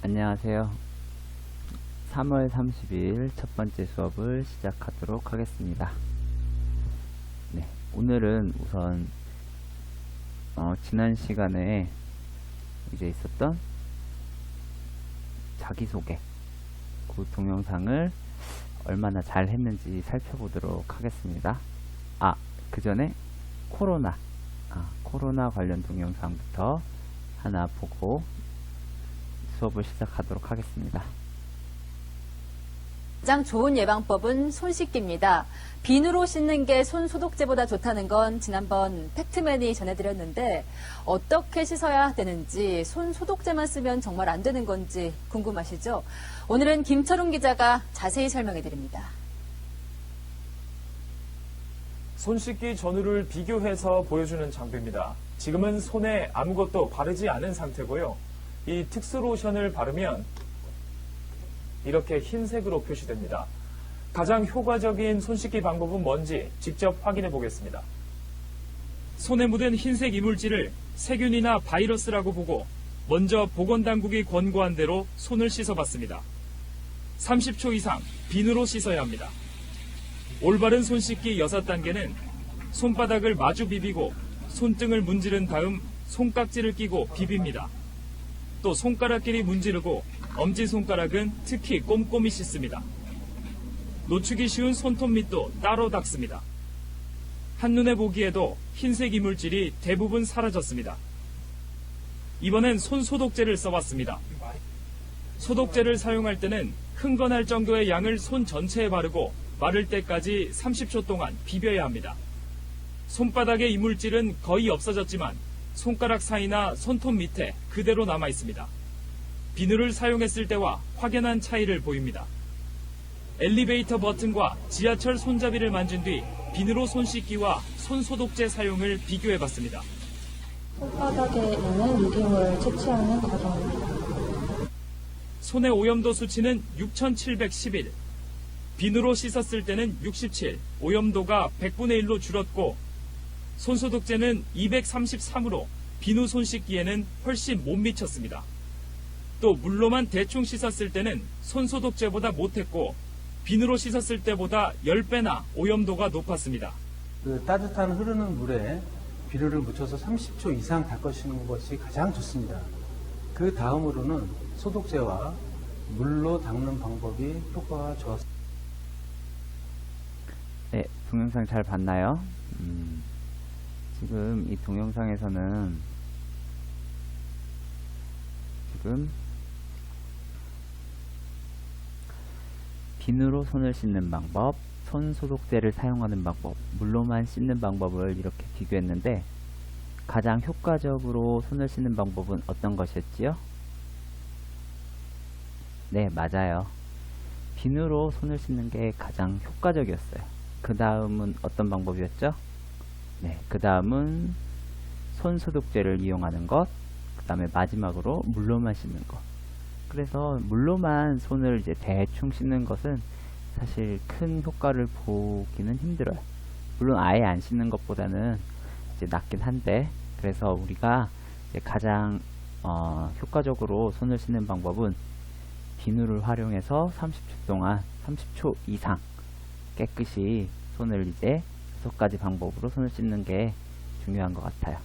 안녕하세요. 3월 30일 첫 번째 수업을 시작하도록 하겠습니다. 네, 오늘은 우선 지난 시간에 이제 있었던 자기소개 그 동영상을 얼마나 잘 했는지 살펴보도록 하겠습니다. 그 전에 코로나 관련 동영상부터 하나 보고 수업을 시작하도록 하겠습니다. 가장 좋은 예방법은 손 씻기입니다. 비누로 씻는 게 손 소독제보다 좋다는 건 지난번 팩트맨이 전해드렸는데 어떻게 씻어야 되는지, 손 소독제만 쓰면 정말 안 되는 건지 궁금하시죠? 오늘은 김철웅 기자가 자세히 설명해드립니다. 손 씻기 전후를 비교해서 보여주는 장비입니다. 지금은 손에 아무것도 바르지 않은 상태고요. 이 특수 로션을 바르면 이렇게 흰색으로 표시됩니다. 가장 효과적인 손 씻기 방법은 뭔지 직접 확인해 보겠습니다. 손에 묻은 흰색 이물질을 세균이나 바이러스라고 보고 먼저 보건당국이 권고한 대로 손을 씻어봤습니다. 30초 이상 비누로 씻어야 합니다. 올바른 손 씻기 6단계는 손바닥을 마주 비비고 손등을 문지른 다음 손깍지를 끼고 비빕니다. 또 손가락끼리 문지르고 엄지손가락은 특히 꼼꼼히 씻습니다. 놓치기 쉬운 손톱 밑도 따로 닦습니다. 한눈에 보기에도 흰색 이물질이 대부분 사라졌습니다. 이번엔 손 소독제를 써봤습니다. 소독제를 사용할 때는 흥건할 정도의 양을 손 전체에 바르고 마를 때까지 30초 동안 비벼야 합니다. 손바닥의 이물질은 거의 없어졌지만 손가락 사이나 손톱 밑에 그대로 남아 있습니다. 비누를 사용했을 때와 확연한 차이를 보입니다. 엘리베이터 버튼과 지하철 손잡이를 만진 뒤 비누로 손 씻기와 손 소독제 사용을 비교해 봤습니다. 손바닥에 있는 유기물을 채취하는 과정입니다. 손의 오염도 수치는 6711. 비누로 씻었을 때는 67, 오염도가 100분의 1로 줄었고 손소독제는 233으로 비누 손 씻기에는 훨씬 못 미쳤습니다. 또 물로만 대충 씻었을 때는 손소독제보다 못했고 비누로 씻었을 때보다 10배나 오염도가 높았습니다. 따뜻한 흐르는 물에 비누를 묻혀서 30초 이상 닦으시는 것이 가장 좋습니다. 그 다음으로는 소독제와 물로 닦는 방법이 효과가 좋았습니다. 네, 동영상 잘 봤나요? 지금 이 동영상에서는 지금 비누로 손을 씻는 방법, 손 소독제를 사용하는 방법, 물로만 씻는 방법을 이렇게 비교했는데 가장 효과적으로 손을 씻는 방법은 어떤 것이었지요? 네, 맞아요. 비누로 손을 씻는 게 가장 효과적이었어요. 그 다음은 어떤 방법이었죠? 네, 그 다음은 손 소독제를 이용하는 것, 그 다음에 마지막으로 물로만 씻는 것. 그래서 물로만 손을 이제 대충 씻는 것은 사실 큰 효과를 보기는 힘들어요. 물론 아예 안 씻는 것보다는 이제 낫긴 한데, 그래서 우리가 이제 가장 효과적으로 손을 씻는 방법은 비누를 활용해서 30초 동안 30초 이상 깨끗이 손을 이제 6가지 방법으로 손을 씻는 게 중요한 것 같아요.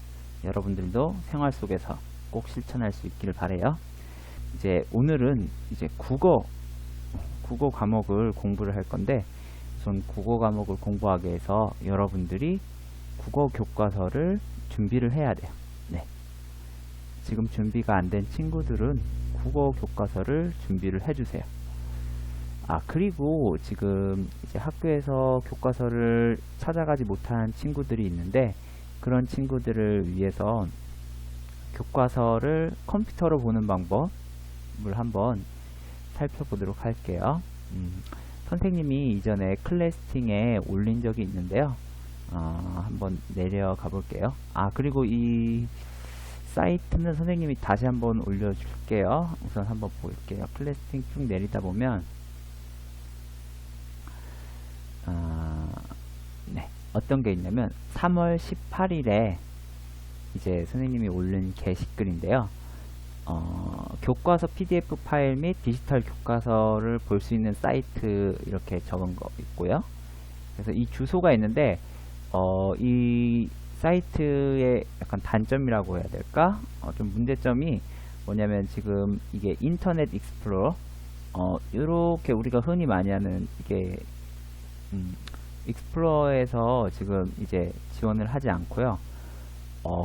여러분들도 생활 속에서 꼭 실천할 수 있기를 바라요. 이제 오늘은 이제 국어 과목을 공부를 할 건데, 우선 국어 과목을 공부하기 위해서 여러분들이 국어 교과서를 준비를 해야 돼요. 네. 지금 준비가 안 된 친구들은 국어 교과서를 준비를 해주세요. 그리고 지금 이제 학교에서 교과서를 찾아가지 못한 친구들이 있는데, 그런 친구들을 위해서 교과서를 컴퓨터로 보는 방법을 한번 살펴보도록 할게요. 선생님이 이전에 클래스팅에 올린 적이 있는데요. 한번 내려가 볼게요. 그리고 이 사이트는 선생님이 다시 한번 올려줄게요. 우선 한번 볼게요. 클래스팅 쭉 내리다 보면 네, 어떤 게 있냐면 3월 18일에 이제 선생님이 올린 게시글인데요. 교과서 PDF 파일 및 디지털 교과서를 볼 수 있는 사이트 이렇게 적은 거 있고요. 그래서 이 주소가 있는데 이 사이트의 약간 단점이라고 해야 될까? 좀 문제점이 뭐냐면 지금 이게 인터넷 익스플로러 이렇게 우리가 흔히 많이 하는 이게 익스플로러에서 지금 이제 지원을 하지 않고요.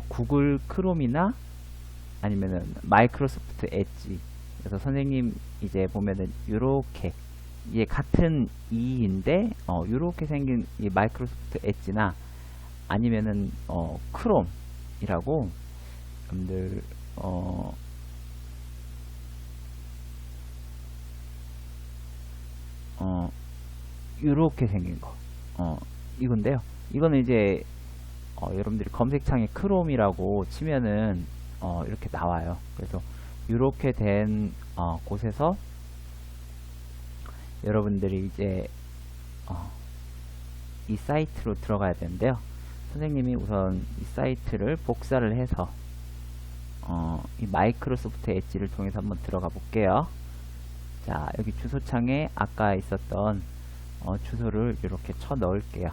구글 크롬이나 아니면은 마이크로소프트 엣지. 그래서 선생님 이제 보면은 요렇게 이게 같은 이인데 요렇게 생긴 이 마이크로소프트 엣지나 아니면은 크롬이라고 여러분들 요렇게 생긴 거 이건데요. 이거는 이제 여러분들이 검색창에 크롬이라고 치면은 이렇게 나와요. 그래서 이렇게 된 곳에서 여러분들이 이제 이 사이트로 들어가야 되는데요. 선생님이 우선 이 사이트를 복사를 해서 이 마이크로소프트 엣지를 통해서 한번 들어가 볼게요. 자, 여기 주소창에 아까 있었던 주소를 이렇게 쳐 넣을게요.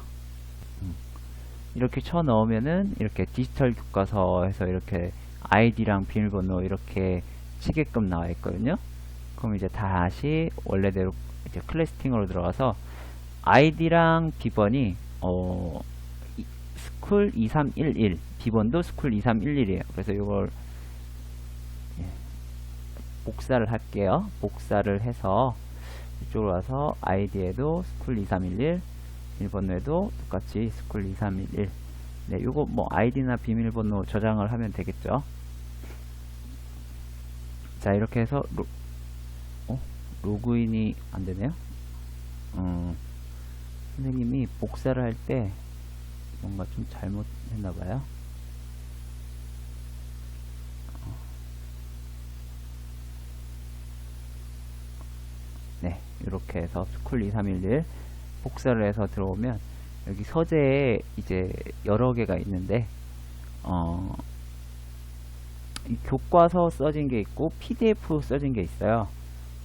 이렇게 쳐 넣으면은 이렇게 디지털 교과서에서 이렇게 아이디랑 비밀번호 이렇게 치게끔 나와 있거든요. 그럼 이제 다시 원래대로 이제 클래스팅으로 들어가서 아이디랑 비번이 스쿨 2311 비번도 스쿨 2311이에요. 그래서 이걸 복사를 할게요. 복사를 해서 이쪽으로 와서 아이디에도 스쿨 2311 비밀번호에도 똑같이 스쿨 2311 네, 요거 뭐 아이디나 비밀번호 저장을 하면 되겠죠. 자, 이렇게 해서 로그인이 안 되네요. 선생님이 복사를 할 때 뭔가 좀 잘못했나봐요. 네, 이렇게 해서 스쿨 2311 복사를 해서 들어오면 여기 서재에 이제 여러 개가 있는데 이 교과서 써진 게 있고 PDF 써진 게 있어요.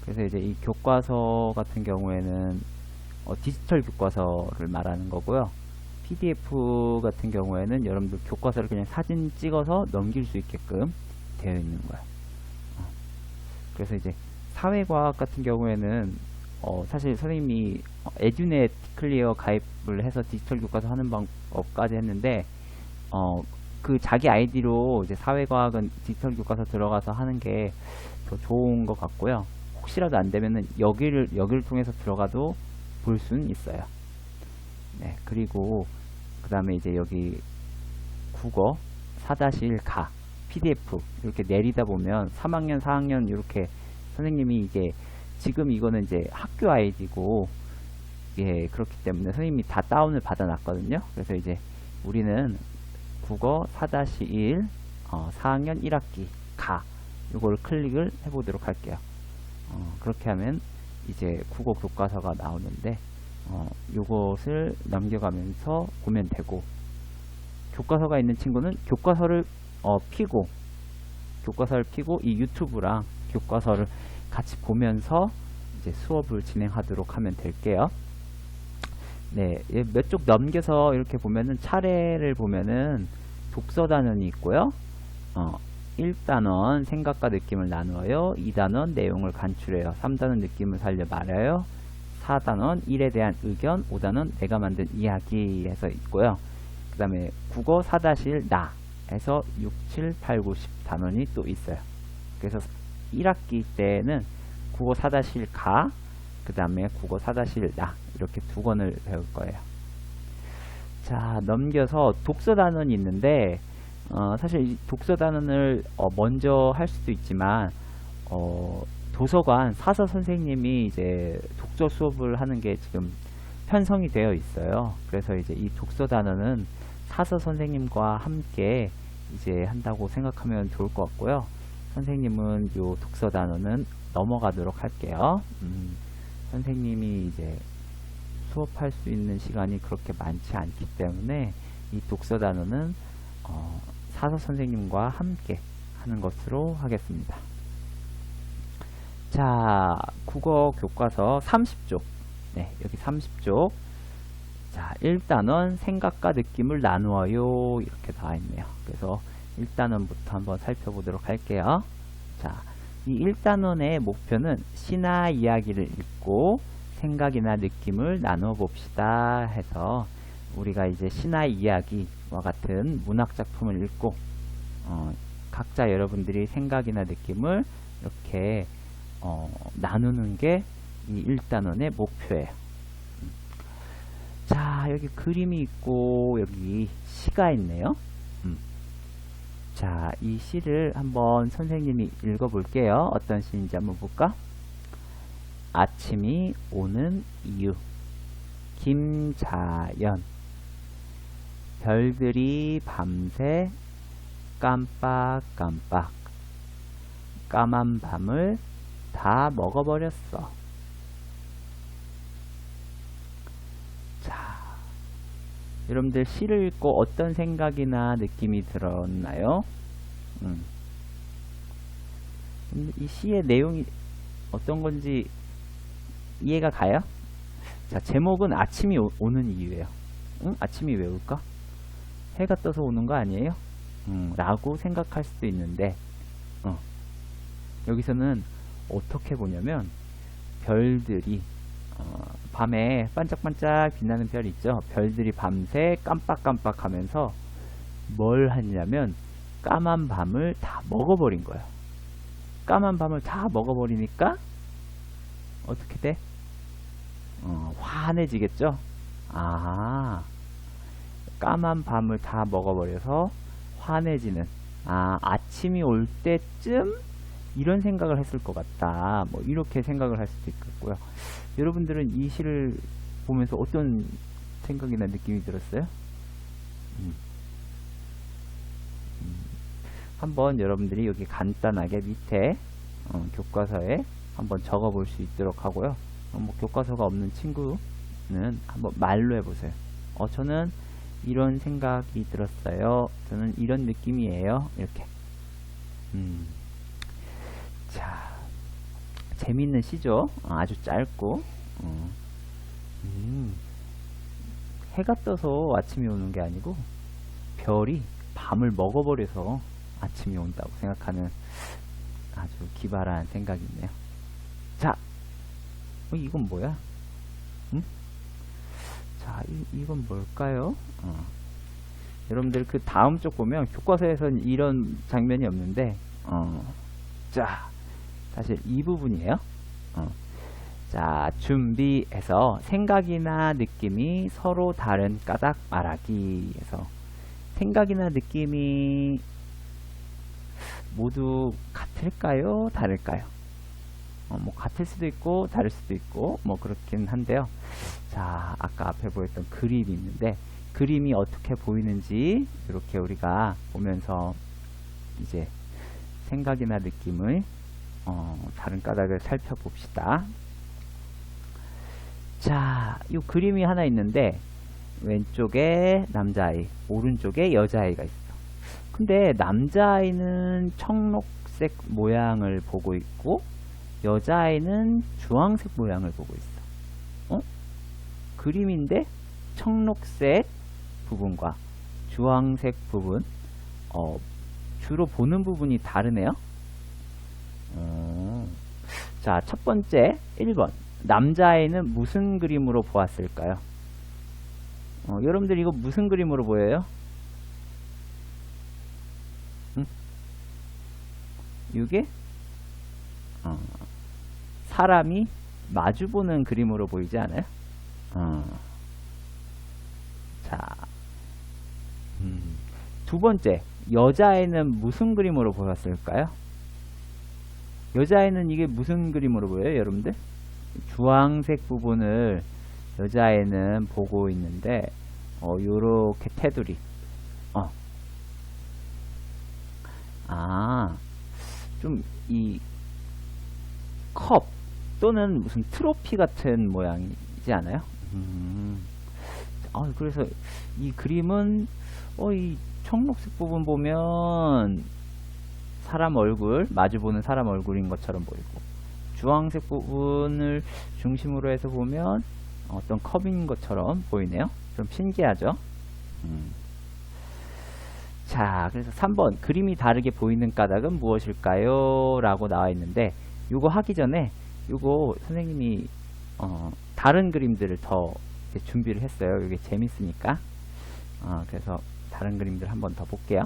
그래서 이제 이 교과서 같은 경우에는 디지털 교과서를 말하는 거고요. PDF 같은 경우에는 여러분들 교과서를 그냥 사진 찍어서 넘길 수 있게끔 되어 있는 거예요. 그래서 이제 사회과학 같은 경우에는 사실 선생님이 에듀넷 클리어 가입을 해서 디지털 교과서 하는 방법까지 했는데 그 자기 아이디로 이제 사회과학은 디지털 교과서 들어가서 하는 게 더 좋은 것 같고요. 혹시라도 안 되면은 여기를 통해서 들어가도 볼 수는 있어요. 네, 그리고 그 다음에 이제 여기 국어 4-1가 PDF 이렇게 내리다 보면 3학년 4학년 이렇게 선생님이 이게 지금 이거는 이제 학교 아이디고 예, 그렇기 때문에 선생님이 다 다운을 받아 놨거든요. 그래서 이제 우리는 국어 4-1 4학년 1학기 가 이걸 클릭을 해 보도록 할게요. 그렇게 하면 이제 국어 교과서가 나오는데 요것을 넘겨가면서 보면 되고, 교과서가 있는 친구는 교과서를 피고 이 유튜브랑 교과서를 같이 보면서 이제 수업을 진행하도록 하면 될게요. 네, 몇 쪽 넘겨서 이렇게 보면은 차례를 보면은 독서 단원이 있고요. 1단원 생각과 느낌을 나누어요. 2단원 내용을 간추려요. 3단원 느낌을 살려 말해요. 4단원 일에 대한 의견, 5단원 내가 만든 이야기 해서 있고요. 그 다음에 국어 4-1 나 해서 6, 7, 8, 9, 10 단원이 또 있어요. 그래서 1학기 때는 국어 4-1 가, 그 다음에 국어 4-1 나 이렇게 두 권을 배울 거예요. 자, 넘겨서 독서 단원이 있는데 사실 이 독서 단원을 먼저 할 수도 있지만 도서관 사서 선생님이 이제 독서 수업을 하는 게 지금 편성이 되어 있어요. 그래서 이제 이 독서 단원은 사서 선생님과 함께 이제 한다고 생각하면 좋을 것 같고요. 선생님은 요 독서 단원은 넘어가도록 할게요. 선생님이 이제 수업할 수 있는 시간이 그렇게 많지 않기 때문에 이 독서 단원은 사서 선생님과 함께 하는 것으로 하겠습니다. 자, 국어 교과서 30쪽. 네, 여기 30쪽. 자, 1단원 생각과 느낌을 나누어요. 이렇게 나와 있네요. 그래서 1단원부터 한번 살펴보도록 할게요. 자, 이 1단원의 목표는 시나 이야기를 읽고 생각이나 느낌을 나누어 봅시다 해서 우리가 이제 시나 이야기와 같은 문학 작품을 읽고 각자 여러분들이 생각이나 느낌을 이렇게 나누는 게 이 1단원의 목표예요. 자, 여기 그림이 있고 여기 시가 있네요. 자, 이 시를 한번 선생님이 읽어볼게요. 어떤 시인지 한번 볼까? 아침이 오는 이유. 김자연. 별들이 밤새 깜빡깜빡 까만 밤을 다 먹어버렸어. 자, 여러분들 시를 읽고 어떤 생각이나 느낌이 들었나요? 이 시의 내용이 어떤 건지 이해가 가요? 자, 제목은 아침이 오는 이유예요. 응? 아침이 왜 올까? 해가 떠서 오는 거 아니에요? 라고 생각할 수도 있는데 여기서는 어떻게 보냐면 별들이 밤에 반짝반짝 빛나는 별 있죠? 별들이 밤새 깜빡깜빡 하면서 뭘 하냐면 까만 밤을 다 먹어버린 거예요. 까만 밤을 다 먹어버리니까 어떻게 돼? 환해지겠죠? 아, 까만 밤을 다 먹어버려서 환해지는, 아침이 올 때쯤 이런 생각을 했을 것 같다. 뭐 이렇게 생각을 할 수도 있겠고요. 여러분들은 이 시를 보면서 어떤 생각이나 느낌이 들었어요? 한번 여러분들이 여기 간단하게 밑에 교과서에 한번 적어 볼 수 있도록 하고요. 뭐 교과서가 없는 친구는 한번 말로 해보세요. 저는 이런 생각이 들었어요. 저는 이런 느낌이에요. 이렇게. 자, 재밌는 시죠. 아주 짧고. 해가 떠서 아침이 오는 게 아니고 별이 밤을 먹어버려서 아침이 온다고 생각하는 아주 기발한 생각이 있네요. 자, 이건 뭐야? 자, 이건 뭘까요? 여러분들 그 다음 쪽 보면 교과서에서는 이런 장면이 없는데 자, 사실 이 부분이에요. 자, 준비해서 생각이나 느낌이 서로 다른 까닭 말하기에서 생각이나 느낌이 모두 같을까요? 다를까요? 뭐 같을 수도 있고 다를 수도 있고 뭐 그렇긴 한데요. 자, 아까 앞에 보였던 그림이 있는데 그림이 어떻게 보이는지 이렇게 우리가 보면서 이제 생각이나 느낌을 다른 까닭을 살펴봅시다. 자, 이 그림이 하나 있는데 왼쪽에 남자아이, 오른쪽에 여자아이가 있어. 근데 남자아이는 청록색 모양을 보고 있고 여자아이는 주황색 모양을 보고 있어. 그림인데 청록색 부분과 주황색 부분 주로 보는 부분이 다르네요. 자, 첫 번째 1번 남자아이는 무슨 그림으로 보았을까요? 여러분들 이거 무슨 그림으로 보여요? 이게 사람이 마주보는 그림으로 보이지 않아요? 자, 두 번째 여자애는 무슨 그림으로 보였을까요? 여자애는 이게 무슨 그림으로 보여요, 여러분들? 주황색 부분을 여자애는 보고 있는데 요렇게 테두리 좀 이 컵 또는 무슨 트로피 같은 모양이지 않아요? 그래서 이 그림은 이 청록색 부분 보면 사람 얼굴, 마주보는 사람 얼굴인 것처럼 보이고, 주황색 부분을 중심으로 해서 보면 어떤 컵인 것처럼 보이네요. 좀 신기하죠? 자, 그래서 3번 그림이 다르게 보이는 까닭은 무엇일까요? 라고 나와 있는데, 요거 하기 전에 요거 선생님이 다른 그림들을 더 이제 준비를 했어요. 이게 재밌으니까. 그래서 다른 그림들 한번 더 볼게요.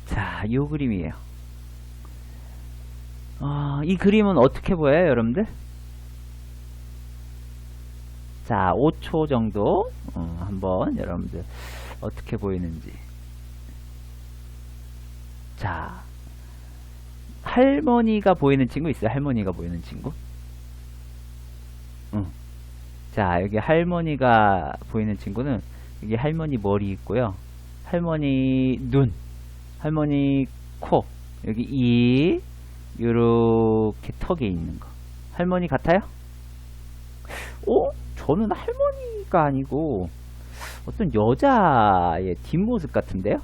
자, 요 그림이에요. 이 그림은 어떻게 보여요, 여러분들? 자, 5초 정도 한번 여러분들 어떻게 보이는지. 자, 할머니가 보이는 친구 있어요? 할머니가 보이는 친구? 자, 여기 할머니가 보이는 친구는 여기 할머니 머리 있고요. 할머니 눈, 할머니 코, 여기 이, 요렇게 턱에 있는 거. 할머니 같아요? 저는 할머니가 아니고 어떤 여자의 뒷모습 같은데요?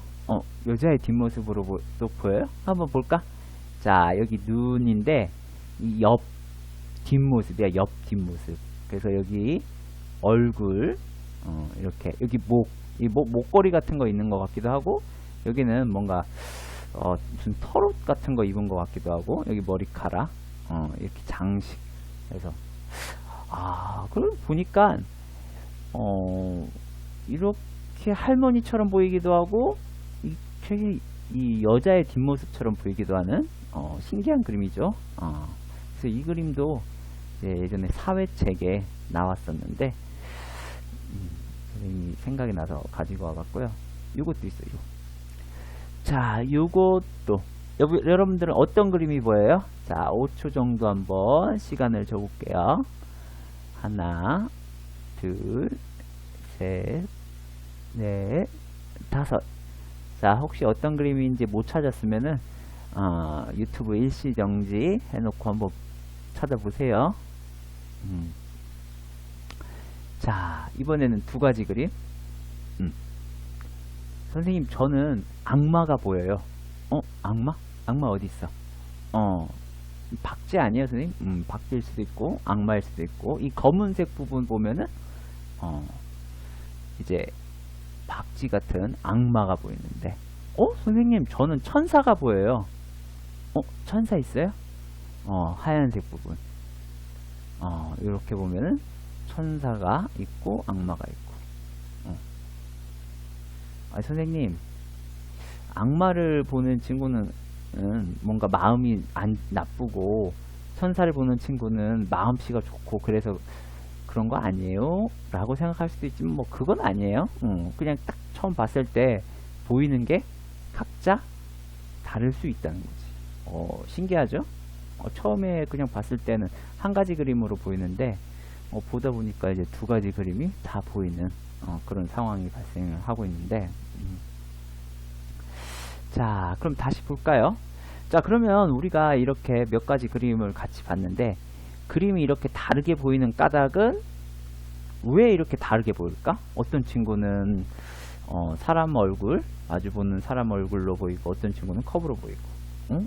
여자의 뒷모습으로 또 보여요? 한번 볼까? 자, 여기 눈인데 이 옆 뒷모습이야. 옆 뒷모습. 그래서 여기 얼굴, 이렇게 여기 목걸이 같은 거 있는 것 같기도 하고, 여기는 뭔가 무슨 털옷 같은 거 입은 것 같기도 하고, 여기 머리카락, 이렇게 장식. 그래서 그걸 보니까 이렇게 할머니처럼 보이기도 하고, 이 여자의 뒷모습처럼 보이기도 하는 신기한 그림이죠. 그래서 이 그림도 예전에 사회책에 나왔었는데 선생님이 생각이 나서 가지고 와봤고요. 요것도 있어요. 자, 요것도 여러분들은 어떤 그림이 보여요? 자, 5초 정도 한번 시간을 줘볼게요. 하나, 둘, 셋, 넷, 다섯. 자, 혹시 어떤 그림인지 못 찾았으면은 유튜브 일시정지 해놓고 한번 찾아보세요. 자, 이번에는 두 가지 그림. 선생님, 저는 악마가 보여요. 악마? 악마 어디 있어? 박쥐 아니에요, 선생님? 박쥐일 수도 있고 악마일 수도 있고, 이 검은색 부분 보면은 이제 박쥐 같은 악마가 보이는데, 선생님, 저는 천사가 보여요. 천사 있어요? 하얀색 부분. 이렇게 보면은 천사가 있고 악마가 있고. 선생님, 악마를 보는 친구는 뭔가 마음이 안 나쁘고, 천사를 보는 친구는 마음씨가 좋고, 그래서 그런 거 아니에요? 라고 생각할 수도 있지만, 뭐 그건 아니에요. 그냥 딱 처음 봤을 때 보이는 게 각자 다를 수 있다는 거지. 신기하죠? 처음에 그냥 봤을 때는 한 가지 그림으로 보이는데, 보다 보니까 이제 두 가지 그림이 다 보이는 그런 상황이 발생을 하고 있는데, 자, 그럼 다시 볼까요? 자, 그러면 우리가 이렇게 몇 가지 그림을 같이 봤는데, 그림이 이렇게 다르게 보이는 까닭은 왜 이렇게 다르게 보일까? 어떤 친구는 사람 얼굴, 마주보는 사람 얼굴로 보이고, 어떤 친구는 컵으로 보이고,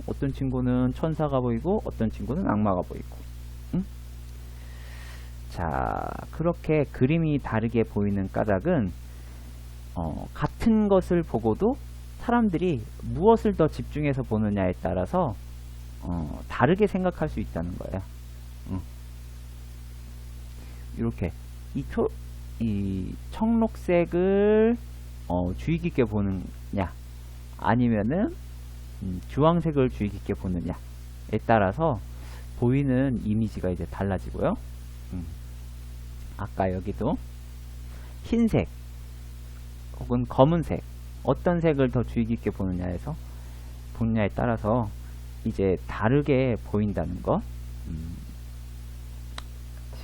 어떤 친구는 천사가 보이고, 어떤 친구는 악마가 보이고. 자, 그렇게 그림이 다르게 보이는 까닭은 같은 것을 보고도 사람들이 무엇을 더 집중해서 보느냐에 따라서 다르게 생각할 수 있다는 거예요. 이렇게 이 청록색을 주의 깊게 보느냐, 아니면은 주황색을 주의 깊게 보느냐에 따라서 보이는 이미지가 이제 달라지고요. 아까 여기도 흰색 혹은 검은색, 어떤 색을 더 주의 깊게 보느냐에 따라서 이제 다르게 보인다는 것.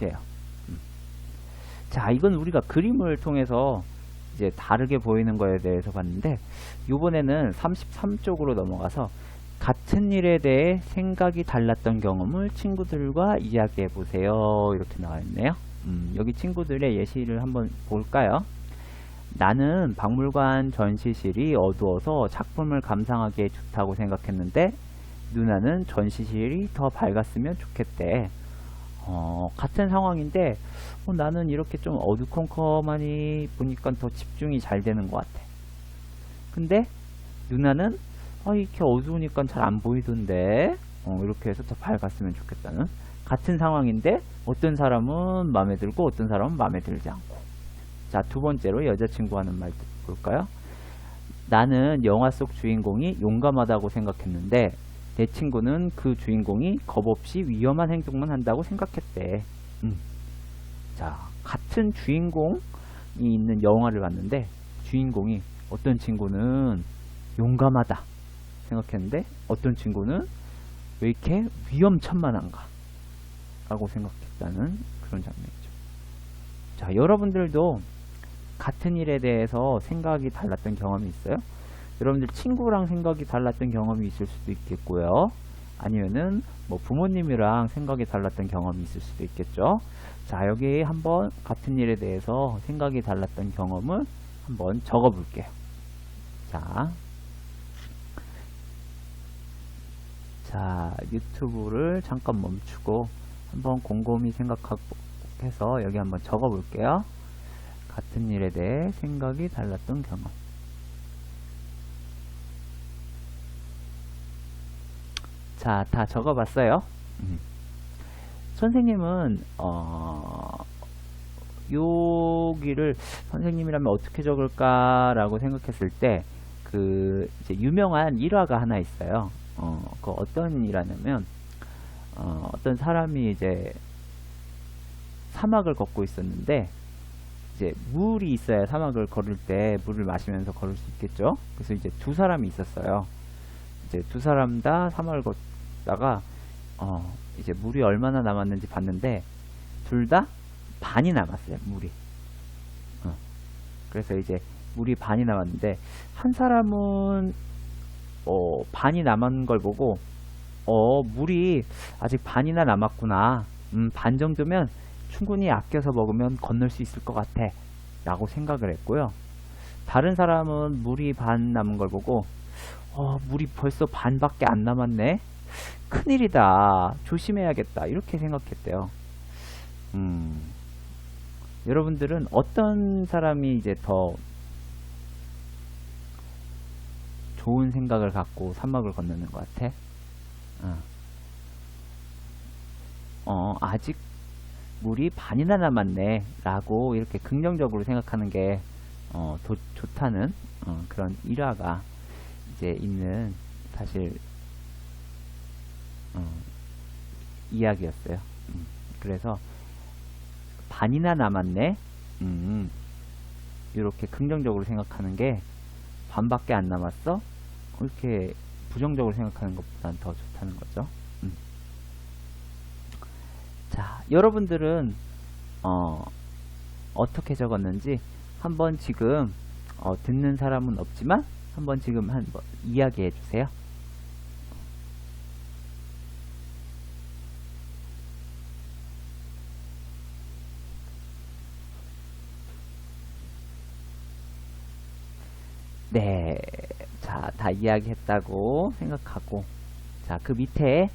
이에요. 자, 이건 우리가 그림을 통해서 이제 다르게 보이는 거에 대해서 봤는데, 이번에는 33쪽으로 넘어가서 같은 일에 대해 생각이 달랐던 경험을 친구들과 이야기해 보세요. 이렇게 나와 있네요. 여기 친구들의 예시를 한번 볼까요? 나는 박물관 전시실이 어두워서 작품을 감상하기에 좋다고 생각했는데 누나는 전시실이 더 밝았으면 좋겠대. 같은 상황인데 나는 이렇게 좀 어두컴컴하니 보니까 더 집중이 잘 되는 것 같아. 근데 누나는 이렇게 어두우니까 잘 안 보이던데 이렇게 해서 더 밝았으면 좋겠다는. 같은 상황인데 어떤 사람은 마음에 들고 어떤 사람은 마음에 들지 않고. 자, 두 번째로 여자친구 하는 말 볼까요? 나는 영화 속 주인공이 용감하다고 생각했는데 내 친구는 그 주인공이 겁없이 위험한 행동만 한다고 생각했대. 자, 같은 주인공이 있는 영화를 봤는데 주인공이 어떤 친구는 용감하다 생각했는데 어떤 친구는 왜 이렇게 위험천만한가 라고 생각했다는 그런 장면이죠. 자, 여러분들도 같은 일에 대해서 생각이 달랐던 경험이 있어요? 여러분들 친구랑 생각이 달랐던 경험이 있을 수도 있겠고요. 아니면은 뭐 부모님이랑 생각이 달랐던 경험이 있을 수도 있겠죠. 자, 여기 한번 같은 일에 대해서 생각이 달랐던 경험을 한번 적어 볼게요. 자, 유튜브를 잠깐 멈추고 한번 곰곰이 생각해서 여기 한번 적어 볼게요. 같은 일에 대해 생각이 달랐던 경험. 자, 다 적어봤어요. 선생님은 여기를 선생님이라면 어떻게 적을까라고 생각했을 때 그 이제 유명한 일화가 하나 있어요. 그 어떤 일화냐면 어떤 사람이 이제 사막을 걷고 있었는데 이제 물이 있어야 사막을 걸을 때 물을 마시면서 걸을 수 있겠죠. 그래서 이제 두 사람이 있었어요. 이제 두 사람 다 사막을 걷다가 이제 물이 얼마나 남았는지 봤는데 둘 다 반이 남았어요. 물이. 그래서 이제 물이 반이 남았는데 한 사람은 반이 남은 걸 보고 물이 아직 반이나 남았구나. 반 정도면 충분히 아껴서 먹으면 건널 수 있을 것 같아 라고 생각을 했고요. 다른 사람은 물이 반 남은 걸 보고 물이 벌써 반밖에 안 남았네. 큰일이다. 조심해야겠다. 이렇게 생각했대요. 여러분들은 어떤 사람이 이제 더 좋은 생각을 갖고 사막을 건너는 것 같아? 아직 물이 반이나 남았네 라고 이렇게 긍정적으로 생각하는 게 더 좋다는 그런 일화가 이제 있는 사실 이야기였어요. 그래서 반이나 남았네 이렇게 긍정적으로 생각하는 게 반밖에 안 남았어? 이렇게 부정적으로 생각하는 것보다는 더 좋다는 거죠. 자, 여러분들은 어떻게 적었는지 한번 지금 듣는 사람은 없지만 한번 지금 한번 이야기해 주세요. 네, 자, 다 이야기했다고 생각하고, 자, 그 밑에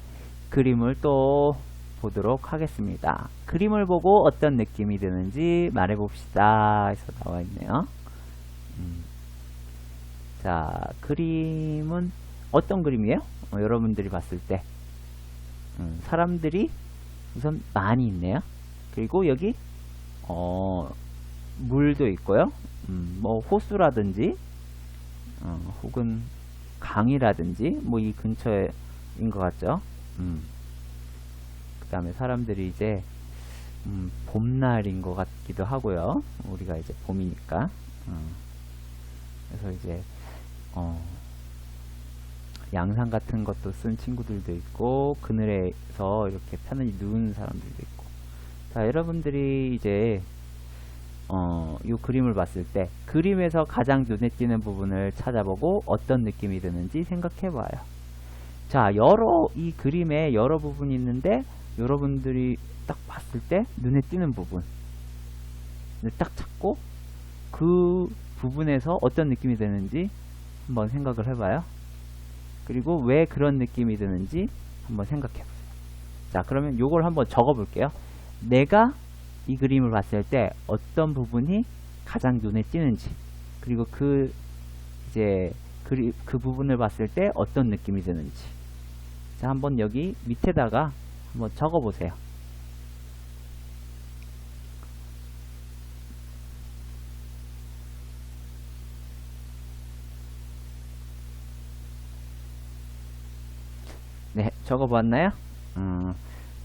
그림을 또 보도록 하겠습니다. 그림을 보고 어떤 느낌이 드는지 말해봅시다. 해서 나와 있네요. 자, 그림은 어떤 그림이에요? 여러분들이 봤을 때 사람들이 우선 많이 있네요. 그리고 여기 물도 있고요. 뭐 호수라든지 혹은 강이라든지 뭐 이 근처인 것 같죠. 그 다음에 사람들이 이제 봄날인 것 같기도 하고요. 우리가 이제 봄이니까. 그래서 이제 양산 같은 것도 쓴 친구들도 있고 그늘에서 이렇게 편안히 누운 사람들도 있고. 자, 여러분들이 이제 이 그림을 봤을 때 그림에서 가장 눈에 띄는 부분을 찾아보고 어떤 느낌이 드는지 생각해 봐요. 자, 이 그림에 여러 부분이 있는데 여러분들이 딱 봤을 때 눈에 띄는 부분을 딱 찾고 그 부분에서 어떤 느낌이 드는지 한번 생각을 해봐요. 그리고 왜 그런 느낌이 드는지 한번 생각해보세요. 자, 그러면 요걸 한번 적어볼게요. 내가 이 그림을 봤을 때 어떤 부분이 가장 눈에 띄는지, 그리고 그 부분을 봤을 때 어떤 느낌이 드는지. 자, 한번 여기 밑에다가 한번 적어보세요. 네, 적어보았나요?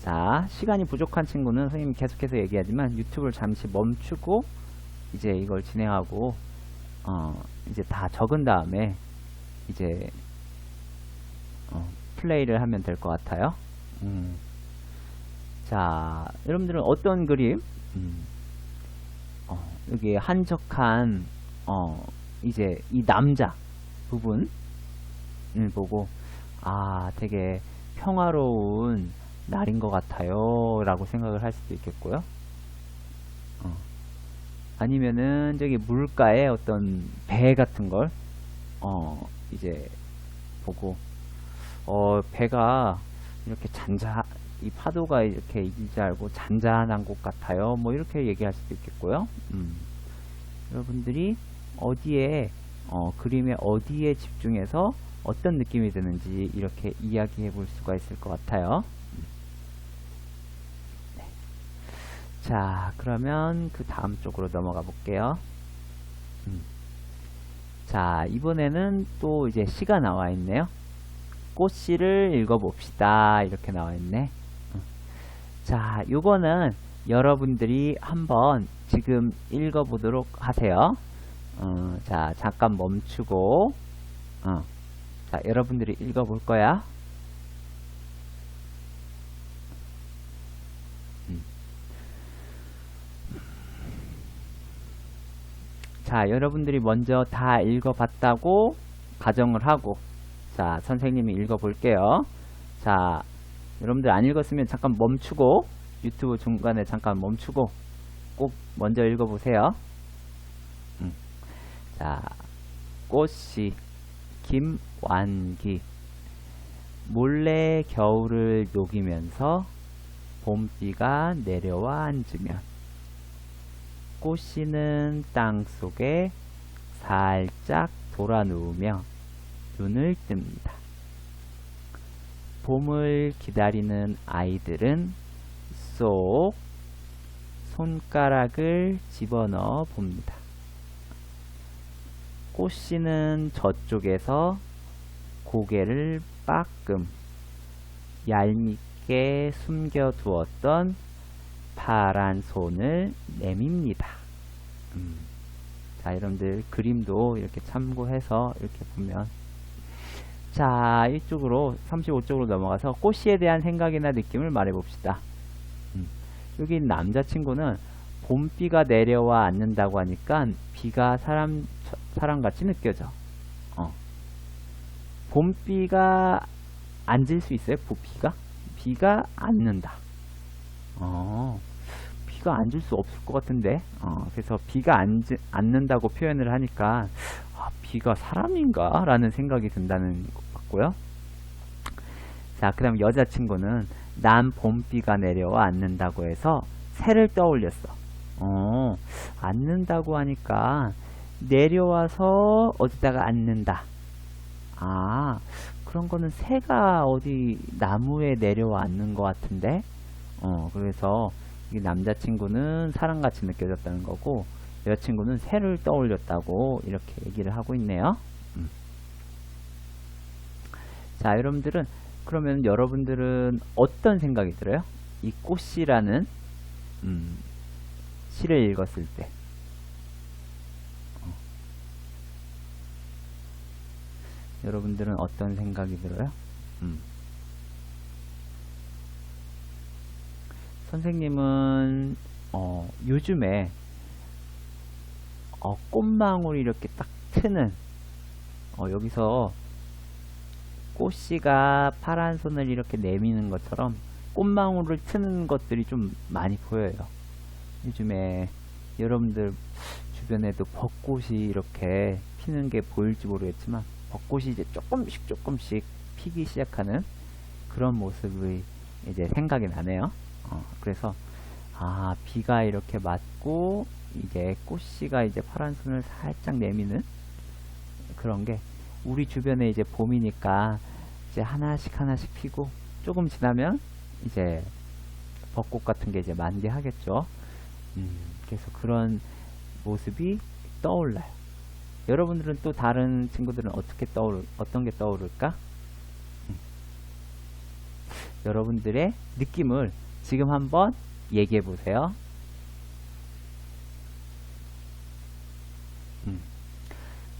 자, 시간이 부족한 친구는 선생님이 계속해서 얘기하지만 유튜브를 잠시 멈추고 이제 이걸 진행하고 이제 다 적은 다음에 이제 플레이를 하면 될 것 같아요. 자, 여러분들은 어떤 그림? 여기 한적한 이제 이 남자 부분을 보고 되게 평화로운 날인 것 같아요 라고 생각을 할 수도 있겠고요. 아니면은 저기 물가에 어떤 배 같은 걸 이제 보고 배가 이렇게 이 파도가 이렇게 이기지 알고 잔잔한 곳 같아요, 뭐 이렇게 얘기할 수도 있겠고요. 여러분들이 어디에 그림의 어디에 집중해서 어떤 느낌이 드는지 이렇게 이야기해 볼 수가 있을 것 같아요. 네. 자, 그러면 그 다음 쪽으로 넘어가 볼게요. 자, 이번에는 또 이제 시가 나와 있네요. 꽃씨를 읽어봅시다. 이렇게 나와 있네. 자, 요거는 여러분들이 한번 지금 읽어보도록 하세요. 자, 잠깐 멈추고 자, 여러분들이 읽어볼 거야. 자, 여러분들이 먼저 다 읽어봤다고 가정을 하고, 자, 선생님이 읽어볼게요. 자, 여러분들 안 읽었으면 잠깐 멈추고, 유튜브 중간에 잠깐 멈추고 꼭 먼저 읽어보세요. 자, 꽃씨 김완기. 몰래 겨울을 녹이면서 봄비가 내려와 앉으면 꽃씨는 땅속에 살짝 돌아 누우며 눈을 뜹니다. 봄을 기다리는 아이들은 쏙 손가락을 집어넣어 봅니다. 꽃씨는 저쪽에서 고개를 빠끔 얄밉게 숨겨두었던 파란 손을 내밉니다. 자, 여러분들 그림도 이렇게 참고해서 이렇게 보면, 자, 이쪽으로 35쪽으로 넘어가서 꽃씨에 대한 생각이나 느낌을 말해 봅시다. 여기 남자친구는 봄비가 내려와 앉는다고 하니까 비가 사람같이 느껴져. 봄비가 앉을 수 있어요? 비가 앉는다. 비가 앉을 수 없을 것 같은데. 그래서 비가 앉는다고 표현을 하니까 비가 사람인가? 라는 생각이 든다는 것 같고요. 자, 그 다음 여자친구는 난 봄비가 내려와 앉는다고 해서 새를 떠올렸어. 앉는다고 하니까 내려와서 어디다가 앉는다. 그런 거는 새가 어디 나무에 내려와 앉는 것 같은데. 그래서 이 남자친구는 사람같이 느껴졌다는 거고, 여자친구는 새를 떠올렸다고 이렇게 얘기를 하고 있네요. 자, 그러면 여러분들은 어떤 생각이 들어요? 이 꽃이라는 시를 읽었을 때. 여러분들은 어떤 생각이 들어요? 선생님은 요즘에 꽃망울이 이렇게 딱 트는, 여기서 꽃씨가 파란 손을 이렇게 내미는 것처럼 꽃망울을 트는 것들이 좀 많이 보여요. 요즘에 여러분들 주변에도 벚꽃이 이렇게 피는 게 보일지 모르겠지만 벚꽃이 이제 조금씩 피기 시작하는 그런 모습이 이제 생각이 나네요. 그래서 비가 이렇게 맞고 이제 꽃씨가 이제 파란 손을 살짝 내미는 그런 게 우리 주변에 이제 봄이니까 이제 하나씩 피고 조금 지나면 이제 벚꽃 같은 게 이제 만개하겠죠. 그래서 그런 모습이 떠올라요. 여러분들은 또 다른 친구들은 어떤 게 떠오를까? 여러분들의 느낌을 지금 한번 얘기해 보세요.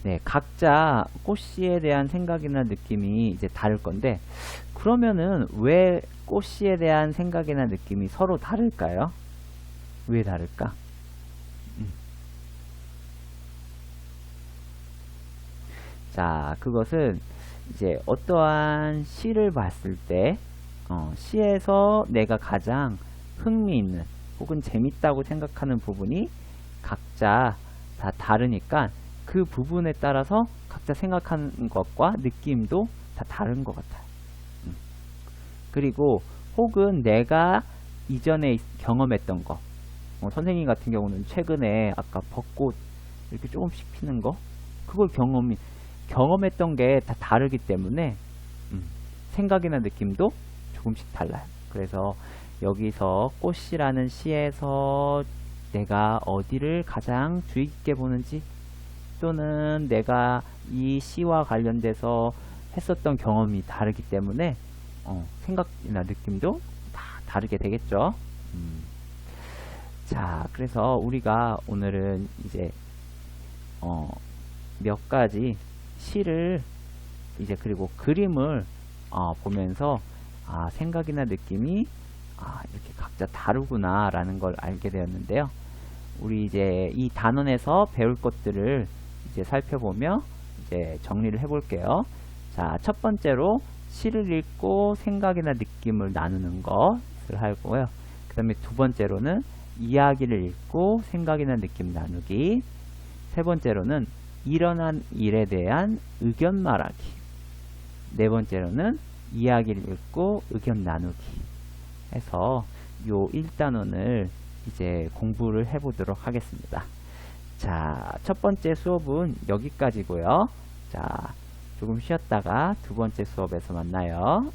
네, 각자 꽃씨에 대한 생각이나 느낌이 이제 다를 건데, 그러면은 왜 꽃씨에 대한 생각이나 느낌이 서로 다를까요? 왜 다를까? 자, 그것은 이제 어떠한 시를 봤을 때, 시에서 내가 가장 흥미있는 혹은 재밌다고 생각하는 부분이 각자 다 다르니까 그 부분에 따라서 각자 생각하는 것과 느낌도 다 다른 것 같아요. 그리고 혹은 내가 이전에 경험했던 거, 선생님 같은 경우는 최근에 아까 벚꽃 이렇게 조금씩 피는 거, 그걸 경험했던 게 다 다르기 때문에 생각이나 느낌도 조금씩 달라요. 그래서 여기서 꽃이라는 시에서 내가 어디를 가장 주의 깊게 보는지, 또는 내가 이 시와 관련돼서 했었던 경험이 다르기 때문에 생각이나 느낌도 다 다르게 되겠죠. 자, 그래서 우리가 오늘은 이제 몇 가지 시를 이제 그리고 그림을 보면서 생각이나 느낌이 이렇게 각자 다르구나 라는 걸 알게 되었는데요. 우리 이제 이 단원에서 배울 것들을 이제 살펴보며 이제 정리를 해 볼게요. 자, 첫 번째로 시를 읽고 생각이나 느낌을 나누는 것을 하고요. 그 다음에 두 번째로는 이야기를 읽고 생각이나 느낌 나누기. 세 번째로는 일어난 일에 대한 의견 말하기. 네 번째로는 이야기를 읽고 의견 나누기 해서 요 1단원을 이제 공부를 해보도록 하겠습니다. 자, 첫 번째 수업은 여기까지고요. 자, 조금 쉬었다가 두 번째 수업에서 만나요.